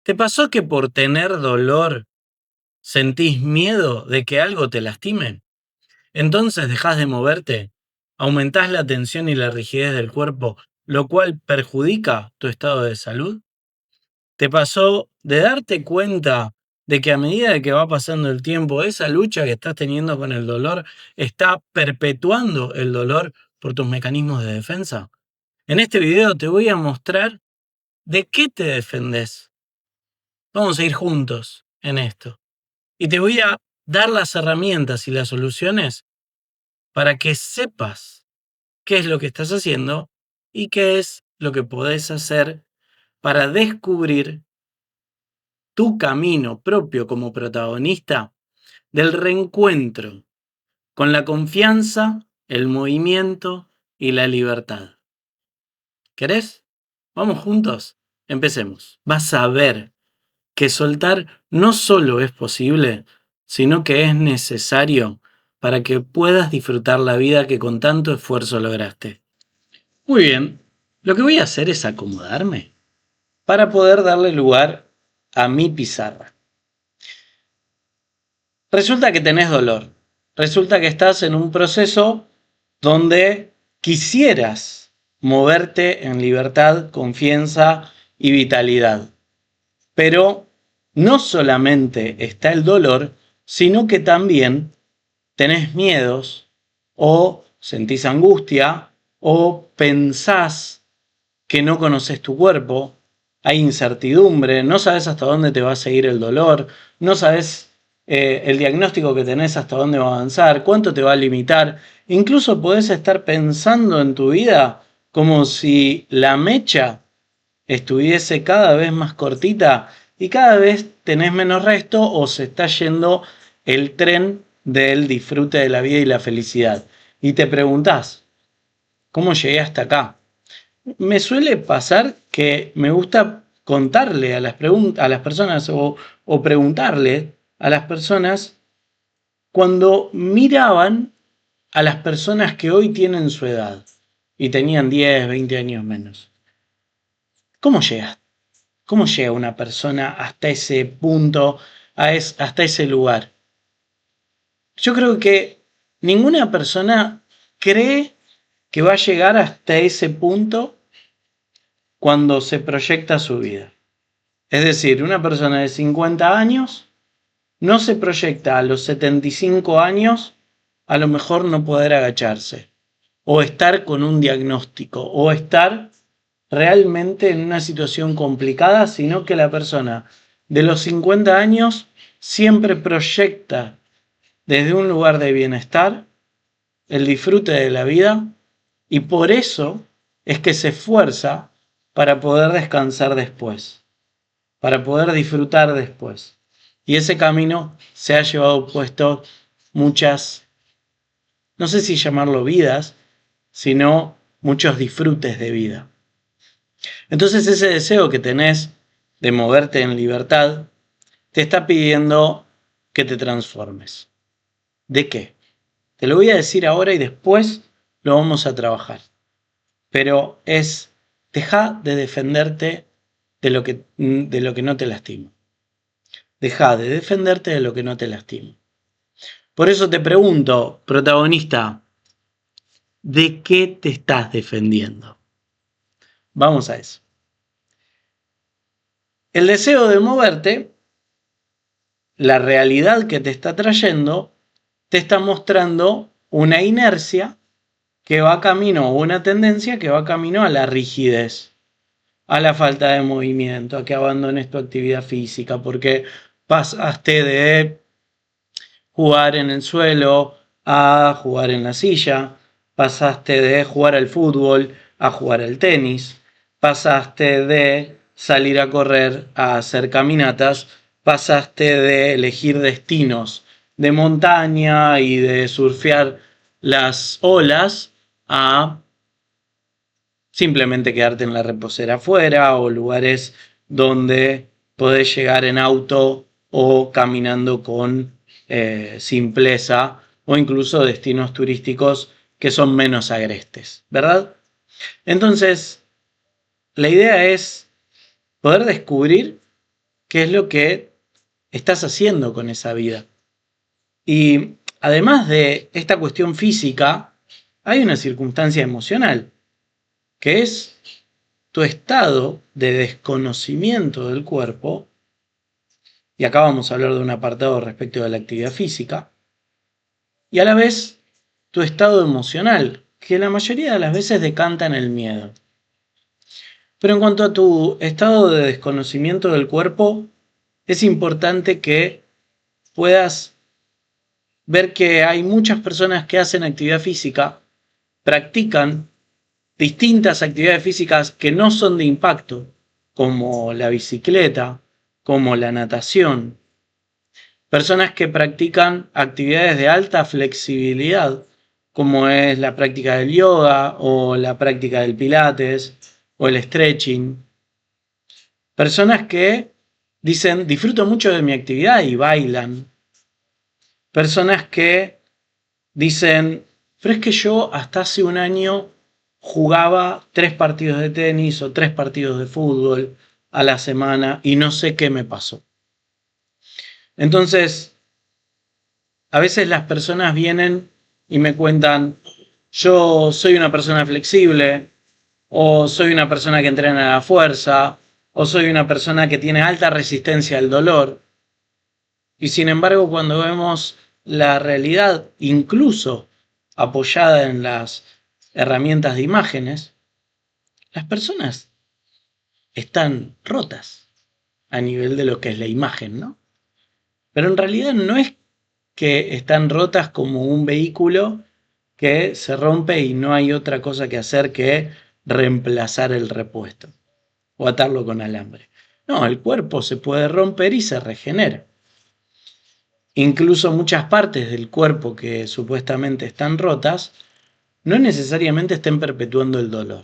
¿Te pasó que por tener dolor sentís miedo de que algo te lastime? Entonces dejás de moverte, aumentás la tensión y la rigidez del cuerpo, lo cual perjudica tu estado de salud. ¿Te pasó de darte cuenta de que a medida que va pasando el tiempo, esa lucha que estás teniendo con el dolor está perpetuando el dolor por tus mecanismos de defensa? En este video te voy a mostrar de qué te defendés. Vamos a ir juntos en esto. Y te voy a dar las herramientas y las soluciones para que sepas qué es lo que estás haciendo y qué es lo que podés hacer para descubrir tu camino propio como protagonista del reencuentro con la confianza, el movimiento y la libertad. ¿Querés? Vamos juntos. Empecemos. Vas a ver que soltar no solo es posible, sino que es necesario para que puedas disfrutar la vida que con tanto esfuerzo lograste. Muy bien, lo que voy a hacer es acomodarme para poder darle lugar a mi pizarra. Resulta que tenés dolor, resulta que estás en un proceso donde quisieras moverte en libertad, confianza y vitalidad. Pero no solamente está el dolor, sino que también tenés miedos o sentís angustia o pensás que no conoces tu cuerpo, hay incertidumbre, no sabes hasta dónde te va a seguir el dolor, no sabes el diagnóstico que tenés hasta dónde va a avanzar, cuánto te va a limitar. Incluso podés estar pensando en tu vida como si la mecha estuviese cada vez más cortita y cada vez tenés menos resto o se está yendo el tren del disfrute de la vida y la felicidad. Y te preguntás, ¿cómo llegué hasta acá? Me suele pasar que me gusta contarle a las personas o preguntarle a las personas cuando miraban a las personas que hoy tienen su edad y tenían 10, 20 años menos. ¿Cómo llegaste? ¿Cómo llega una persona hasta ese punto, hasta ese lugar? Yo creo que ninguna persona cree que va a llegar hasta ese punto cuando se proyecta su vida. Es decir, una persona de 50 años no se proyecta a los 75 años a lo mejor no poder agacharse, o estar con un diagnóstico, o estar realmente en una situación complicada, sino que la persona de los 50 años siempre proyecta desde un lugar de bienestar el disfrute de la vida y por eso es que se esfuerza para poder descansar después, para poder disfrutar después. Y ese camino se ha llevado puesto muchas, no sé si llamarlo vidas, sino muchos disfrutes de vida. Entonces ese deseo que tenés de moverte en libertad te está pidiendo que te transformes. ¿De qué? Te lo voy a decir ahora y después lo vamos a trabajar. Pero deja de defenderte de lo que no te lastima. Deja de defenderte de lo que no te lastima. Por eso te pregunto, protagonista, ¿de qué te estás defendiendo? Vamos a eso. El deseo de moverte, la realidad que te está trayendo, te está mostrando una inercia que va camino, o una tendencia que va camino a la rigidez, a la falta de movimiento, a que abandones tu actividad física, porque pasaste de jugar en el suelo a jugar en la silla, pasaste de jugar al fútbol a jugar al tenis, pasaste de salir a correr a hacer caminatas, pasaste de elegir destinos de montaña y de surfear las olas a simplemente quedarte en la reposera afuera o lugares donde podés llegar en auto o caminando con simpleza o incluso destinos turísticos que son menos agrestes, ¿verdad? Entonces, la idea es poder descubrir qué es lo que estás haciendo con esa vida. Y además de esta cuestión física, hay una circunstancia emocional, que es tu estado de desconocimiento del cuerpo, y acá vamos a hablar de un apartado respecto de la actividad física, y a la vez tu estado emocional, que la mayoría de las veces decanta en el miedo. Pero en cuanto a tu estado de desconocimiento del cuerpo, es importante que puedas ver que hay muchas personas que hacen actividad física, practican distintas actividades físicas que no son de impacto, como la bicicleta, como la natación. Personas que practican actividades de alta flexibilidad, como es la práctica del yoga o la práctica del pilates o el stretching. Personas que dicen, disfruto mucho de mi actividad y bailan. Personas que dicen, pero es que yo hasta hace un año jugaba 3 partidos de tenis o 3 partidos de fútbol a la semana y no sé qué me pasó. Entonces, a veces las personas vienen y me cuentan, yo soy una persona flexible, o soy una persona que entrena a la fuerza, o soy una persona que tiene alta resistencia al dolor. Y sin embargo, cuando vemos la realidad, incluso apoyada en las herramientas de imágenes, las personas están rotas a nivel de lo que es la imagen, ¿no? Pero en realidad no es que están rotas como un vehículo que se rompe y no hay otra cosa que hacer que reemplazar el repuesto o atarlo con alambre. No, el cuerpo se puede romper y se regenera. Incluso muchas partes del cuerpo que supuestamente están rotas no necesariamente estén perpetuando el dolor.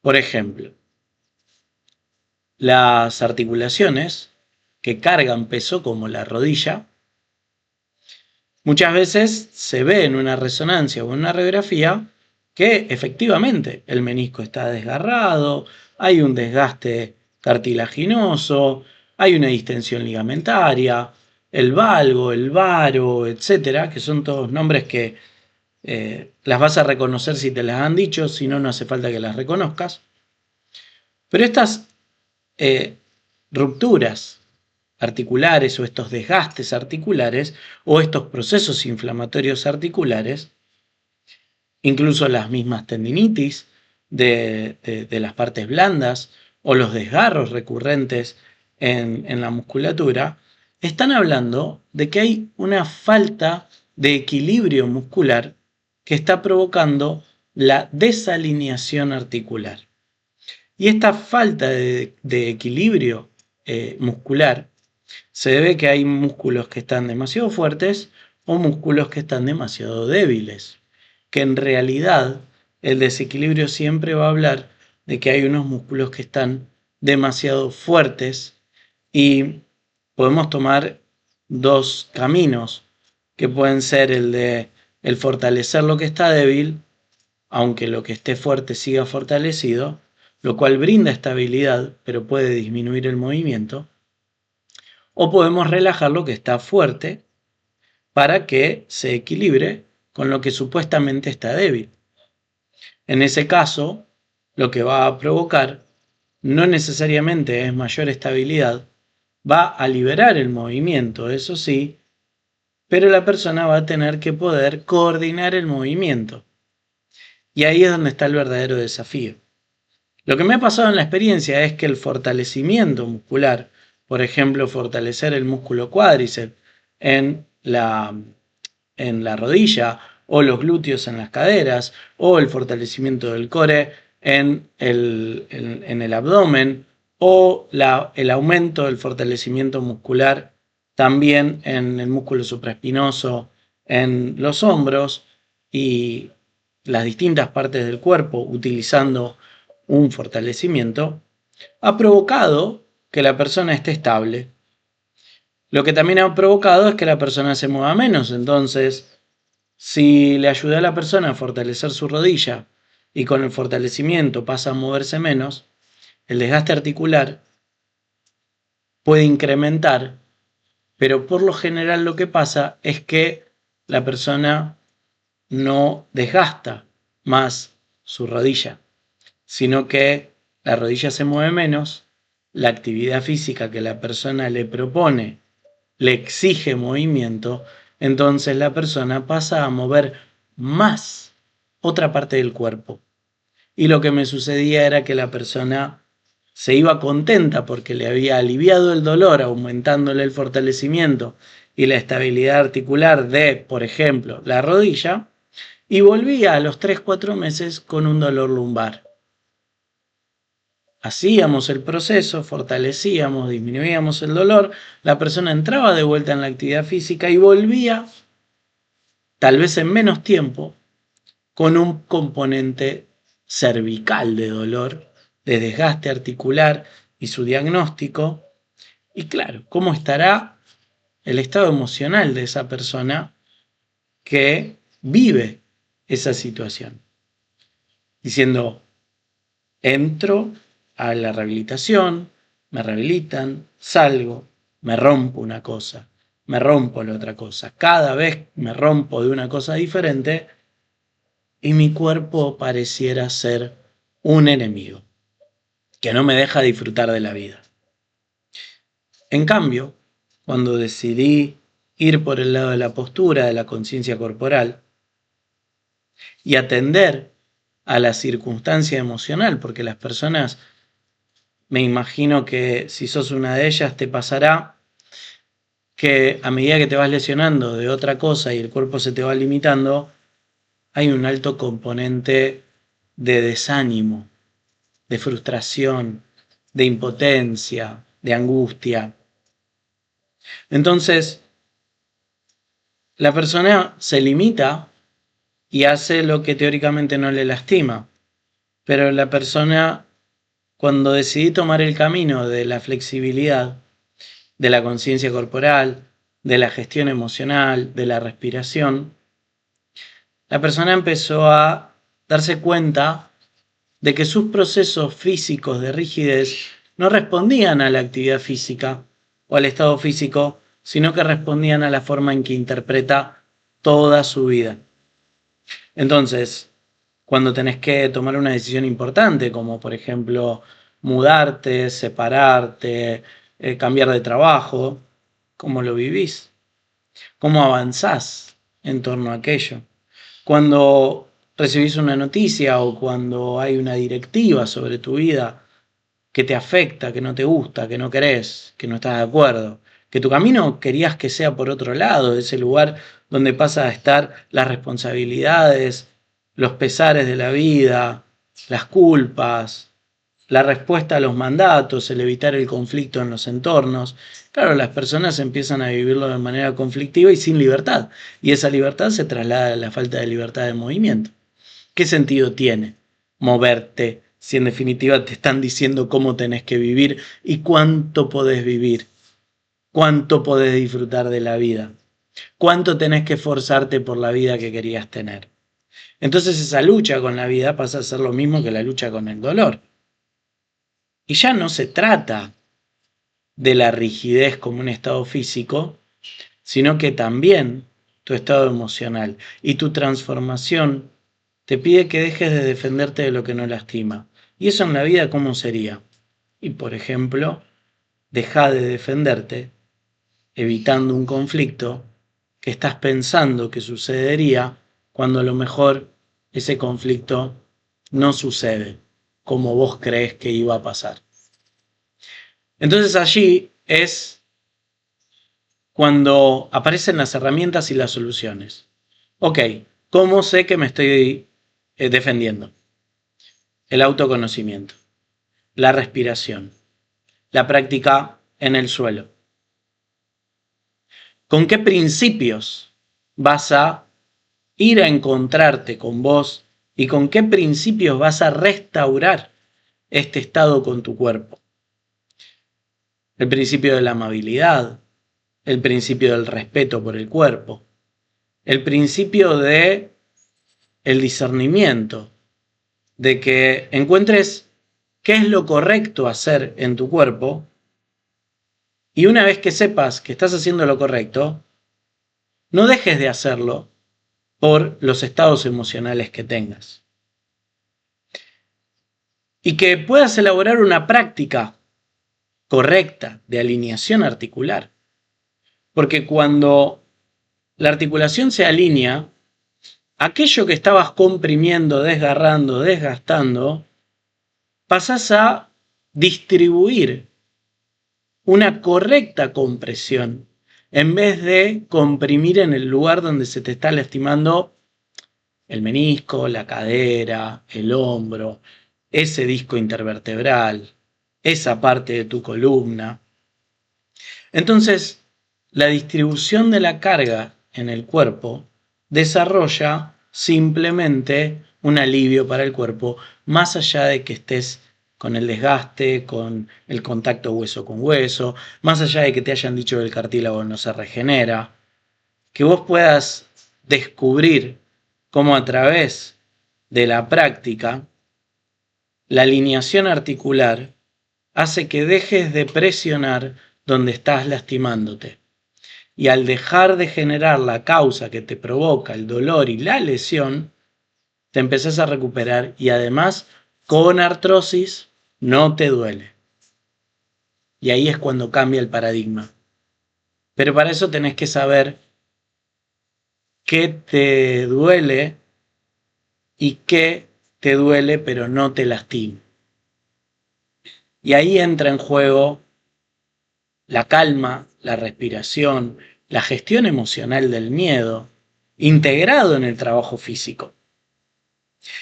Por ejemplo, las articulaciones que cargan peso como la rodilla, muchas veces se ve en una resonancia o en una radiografía que efectivamente el menisco está desgarrado, hay un desgaste cartilaginoso, hay una distensión ligamentaria, el valgo, el varo, etcétera, que son todos nombres que las vas a reconocer si te las han dicho, si no, no hace falta que las reconozcas. Pero estas rupturas articulares o estos desgastes articulares o estos procesos inflamatorios articulares, incluso las mismas tendinitis de las partes blandas o los desgarros recurrentes en la musculatura, están hablando de que hay una falta de equilibrio muscular que está provocando la desalineación articular. Y esta falta de equilibrio muscular se debe a que hay músculos que están demasiado fuertes o músculos que están demasiado débiles. Que en realidad el desequilibrio siempre va a hablar de que hay unos músculos que están demasiado fuertes y podemos tomar dos caminos que pueden ser el de el fortalecer lo que está débil, aunque lo que esté fuerte siga fortalecido, lo cual brinda estabilidad, pero puede disminuir el movimiento. O podemos relajar lo que está fuerte para que se equilibre con lo que supuestamente está débil. En ese caso, lo que va a provocar no necesariamente es mayor estabilidad, va a liberar el movimiento, eso sí, pero la persona va a tener que poder coordinar el movimiento. Y ahí es donde está el verdadero desafío. Lo que me ha pasado en la experiencia es que el fortalecimiento muscular, por ejemplo, fortalecer el músculo cuádriceps en la rodilla, o los glúteos en las caderas, o el fortalecimiento del core en el abdomen, o el aumento del fortalecimiento muscular también en el músculo supraespinoso, en los hombros y las distintas partes del cuerpo utilizando un fortalecimiento, ha provocado que la persona esté estable. Lo que también ha provocado es que la persona se mueva menos. Entonces, si le ayuda a la persona a fortalecer su rodilla y con el fortalecimiento pasa a moverse menos, el desgaste articular puede incrementar, pero por lo general lo que pasa es que la persona no desgasta más su rodilla, sino que la rodilla se mueve menos, la actividad física que la persona le propone le exige movimiento, entonces la persona pasa a mover más otra parte del cuerpo. Y lo que me sucedía era que la persona se iba contenta porque le había aliviado el dolor, aumentándole el fortalecimiento y la estabilidad articular de, por ejemplo, la rodilla, y volvía a los 3-4 meses con un dolor lumbar. Hacíamos el proceso, fortalecíamos, disminuíamos el dolor, la persona entraba de vuelta en la actividad física y volvía, tal vez en menos tiempo, con un componente cervical de dolor, de desgaste articular y su diagnóstico. Y claro, ¿cómo estará el estado emocional de esa persona que vive esa situación? Diciendo, entro a la rehabilitación, me rehabilitan, salgo, me rompo una cosa, me rompo la otra cosa. Cada vez me rompo de una cosa diferente y mi cuerpo pareciera ser un enemigo que no me deja disfrutar de la vida. En cambio, cuando decidí ir por el lado de la postura, de la conciencia corporal y atender a la circunstancia emocional, porque las personas, me imagino que si sos una de ellas te pasará que a medida que te vas lesionando de otra cosa y el cuerpo se te va limitando, hay un alto componente de desánimo, de frustración, de impotencia, de angustia. Entonces, la persona se limita y hace lo que teóricamente no le lastima, pero la persona, cuando decidí tomar el camino de la flexibilidad, de la conciencia corporal, de la gestión emocional, de la respiración, la persona empezó a darse cuenta de que sus procesos físicos de rigidez no respondían a la actividad física o al estado físico, sino que respondían a la forma en que interpreta toda su vida. Entonces, cuando tenés que tomar una decisión importante, como por ejemplo mudarte, separarte, cambiar de trabajo, ¿cómo lo vivís? ¿Cómo avanzás en torno a aquello? Cuando recibís una noticia o cuando hay una directiva sobre tu vida que te afecta, que no te gusta, que no querés, que no estás de acuerdo, que tu camino querías que sea por otro lado, ese lugar donde pasa a estar las responsabilidades, los pesares de la vida, las culpas, la respuesta a los mandatos, el evitar el conflicto en los entornos. Claro, las personas empiezan a vivirlo de manera conflictiva y sin libertad, y esa libertad se traslada a la falta de libertad de movimiento. ¿Qué sentido tiene moverte si en definitiva te están diciendo cómo tenés que vivir y cuánto podés vivir? ¿Cuánto podés disfrutar de la vida? ¿Cuánto tenés que esforzarte por la vida que querías tener? Entonces esa lucha con la vida pasa a ser lo mismo que la lucha con el dolor. Y ya no se trata de la rigidez como un estado físico, sino que también tu estado emocional y tu transformación te pide que dejes de defenderte de lo que no lastima. ¿Y eso en la vida cómo sería? Y por ejemplo, deja de defenderte evitando un conflicto que estás pensando que sucedería cuando a lo mejor ese conflicto no sucede como vos crees que iba a pasar. Entonces allí es cuando aparecen las herramientas y las soluciones. Ok, ¿cómo sé que me estoy defendiendo? El autoconocimiento, la respiración, la práctica en el suelo. ¿Con qué principios vas a ir a encontrarte con vos y con qué principios vas a restaurar este estado con tu cuerpo? El principio de la amabilidad, el principio del respeto por el cuerpo, el principio de el discernimiento, de que encuentres qué es lo correcto hacer en tu cuerpo Y una vez que sepas que estás haciendo lo correcto, no dejes de hacerlo por los estados emocionales que tengas. Y que puedas elaborar una práctica correcta de alineación articular. Porque cuando la articulación se alinea, aquello que estabas comprimiendo, desgarrando, desgastando, pasás a distribuir una correcta compresión en vez de comprimir en el lugar donde se te está lastimando el menisco, la cadera, el hombro, ese disco intervertebral, esa parte de tu columna. Entonces, la distribución de la carga en el cuerpo desarrolla simplemente un alivio para el cuerpo, más allá de que estés con el desgaste, con el contacto hueso con hueso, más allá de que te hayan dicho que el cartílago no se regenera, que vos puedas descubrir cómo a través de la práctica la alineación articular hace que dejes de presionar donde estás lastimándote. Y al dejar de generar la causa que te provoca el dolor y la lesión, te empezás a recuperar y además con artrosis no te duele. Y ahí es cuando cambia el paradigma. Pero para eso tenés que saber qué te duele y qué te duele pero no te lastima. Y ahí entra en juego la calma, la respiración, la gestión emocional del miedo, integrado en el trabajo físico.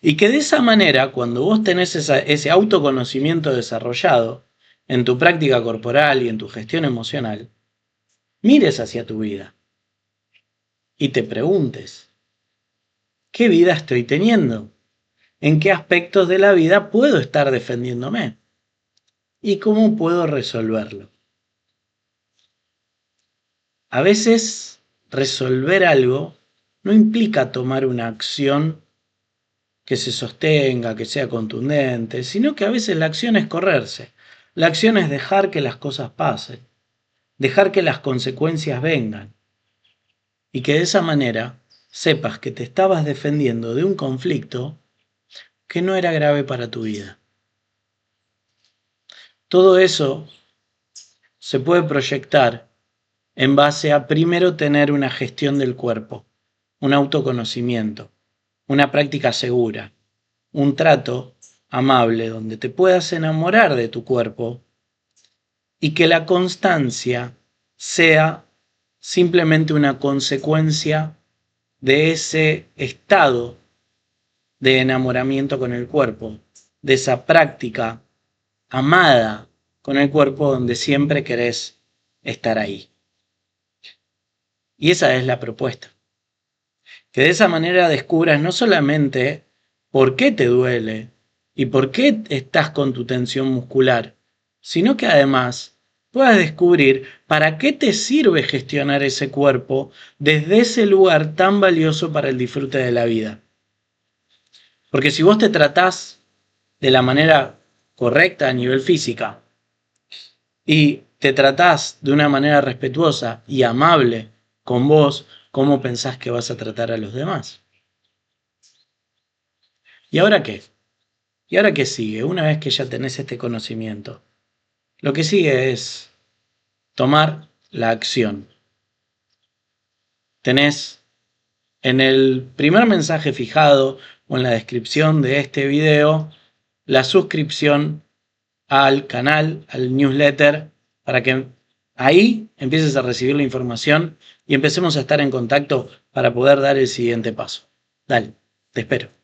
Y que de esa manera, cuando vos tenés ese autoconocimiento desarrollado en tu práctica corporal y en tu gestión emocional, mires hacia tu vida y te preguntes, ¿qué vida estoy teniendo? ¿En qué aspectos de la vida puedo estar defendiéndome? ¿Y cómo puedo resolverlo? A veces resolver algo no implica tomar una acción que se sostenga, que sea contundente, sino que a veces la acción es correrse. La acción es dejar que las cosas pasen, dejar que las consecuencias vengan y que de esa manera sepas que te estabas defendiendo de un conflicto que no era grave para tu vida. Todo eso se puede proyectar en base a primero tener una gestión del cuerpo, un autoconocimiento, una práctica segura, un trato amable donde te puedas enamorar de tu cuerpo y que la constancia sea simplemente una consecuencia de ese estado de enamoramiento con el cuerpo, de esa práctica amada con el cuerpo donde siempre querés estar ahí. Y esa es la propuesta. Que de esa manera descubras no solamente por qué te duele y por qué estás con tu tensión muscular, sino que además puedas descubrir para qué te sirve gestionar ese cuerpo desde ese lugar tan valioso para el disfrute de la vida. Porque si vos te tratás de la manera correcta a nivel física y te tratás de una manera respetuosa y amable con vos, ¿cómo pensás que vas a tratar a los demás? ¿Y ahora qué? ¿Y ahora qué sigue? Una vez que ya tenés este conocimiento, lo que sigue es tomar la acción. Tenés en el primer mensaje fijado o en la descripción de este video la suscripción al canal, al newsletter, para que ahí empieces a recibir la información y empecemos a estar en contacto para poder dar el siguiente paso. Dale, te espero.